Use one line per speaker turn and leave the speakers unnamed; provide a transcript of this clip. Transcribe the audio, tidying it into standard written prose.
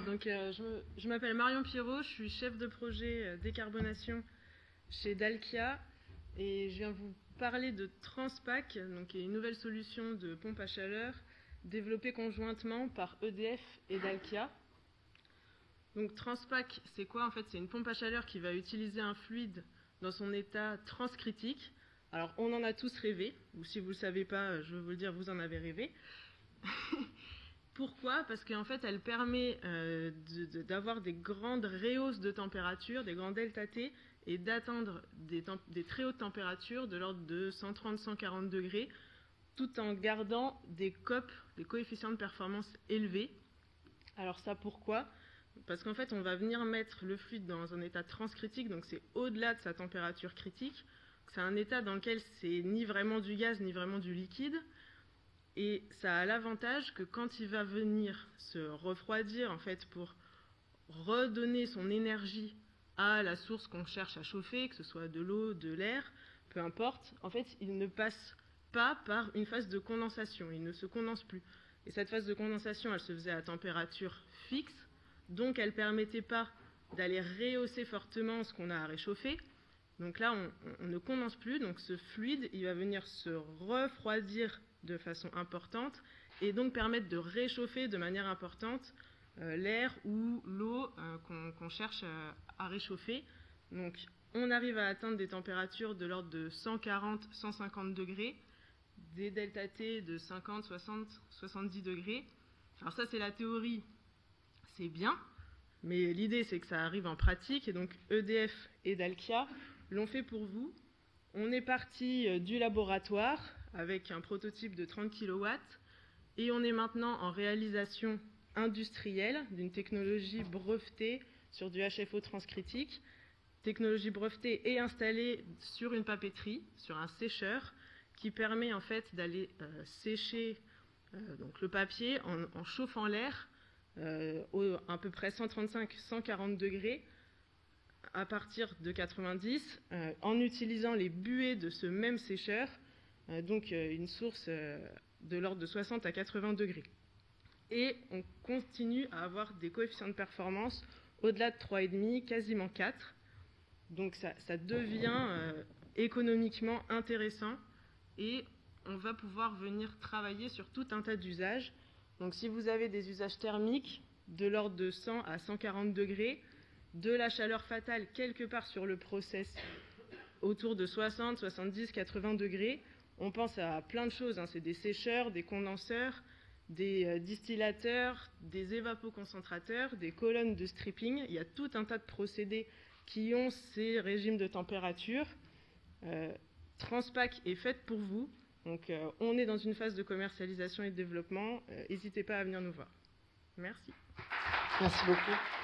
Donc, je m'appelle Marion Pierrot, je suis chef de projet décarbonation chez Dalkia et je viens vous parler de Transpac, donc, qui est une nouvelle solution de pompe à chaleur développée conjointement par EDF et Dalkia. Donc Transpac, c'est quoi en fait? C'est une pompe à chaleur qui va utiliser un fluide dans son état transcritique. Alors on en a tous rêvé, ou si vous ne le savez pas, je vais vous le dire, vous en avez rêvé. Pourquoi? Parce qu'en fait, elle permet d'avoir des grandes rehausses de température, des grands delta T, et d'atteindre des très hautes températures de l'ordre de 130-140 degrés, tout en gardant des COP, des coefficients de performance élevés. Alors ça, pourquoi? Parce qu'en fait, on va venir mettre le fluide dans un état transcritique, donc c'est au-delà de sa température critique. C'est un état dans lequel c'est ni vraiment du gaz, ni vraiment du liquide. Et ça a l'avantage que quand il va venir se refroidir, en fait, pour redonner son énergie à la source qu'on cherche à chauffer, que ce soit de l'eau, de l'air, peu importe, en fait, il ne passe pas par une phase de condensation, il ne se condense plus. Et cette phase de condensation, elle se faisait à température fixe, donc elle ne permettait pas d'aller rehausser fortement ce qu'on a à réchauffer. Donc là, on ne condense plus, donc ce fluide, il va venir se refroidir de façon importante et donc permettre de réchauffer de manière importante l'air ou l'eau qu'on cherche à réchauffer. Donc on arrive à atteindre des températures de l'ordre de 140-150 degrés, des delta T de 50, 60, 70 degrés. Alors ça, c'est la théorie, c'est bien, mais l'idée, c'est que ça arrive en pratique, et donc EDF et Dalkia l'ont fait pour vous. On est parti du laboratoire avec un prototype de 30 kW et on est maintenant en réalisation industrielle d'une technologie brevetée sur du HFO transcritique. Technologie brevetée et installée sur une papeterie, sur un sécheur, qui permet en fait d'aller sécher donc le papier en chauffant l'air à peu près 135-140 degrés à partir de 90, en utilisant les buées de ce même sécheur, donc une source de l'ordre de 60 à 80 degrés. Et on continue à avoir des coefficients de performance au-delà de 3,5, quasiment 4. Donc ça devient économiquement intéressant et on va pouvoir venir travailler sur tout un tas d'usages. Donc si vous avez des usages thermiques de l'ordre de 100 à 140 degrés, de la chaleur fatale quelque part sur le process autour de 60, 70, 80 degrés, on pense à plein de choses, hein. C'est des sécheurs, des condenseurs, des distillateurs, des évapoconcentrateurs, des colonnes de stripping. Il y a tout un tas de procédés qui ont ces régimes de température. Transpac est faite pour vous. Donc on est dans une phase de commercialisation et de développement. N'hésitez pas à venir nous voir. Merci.
Merci beaucoup.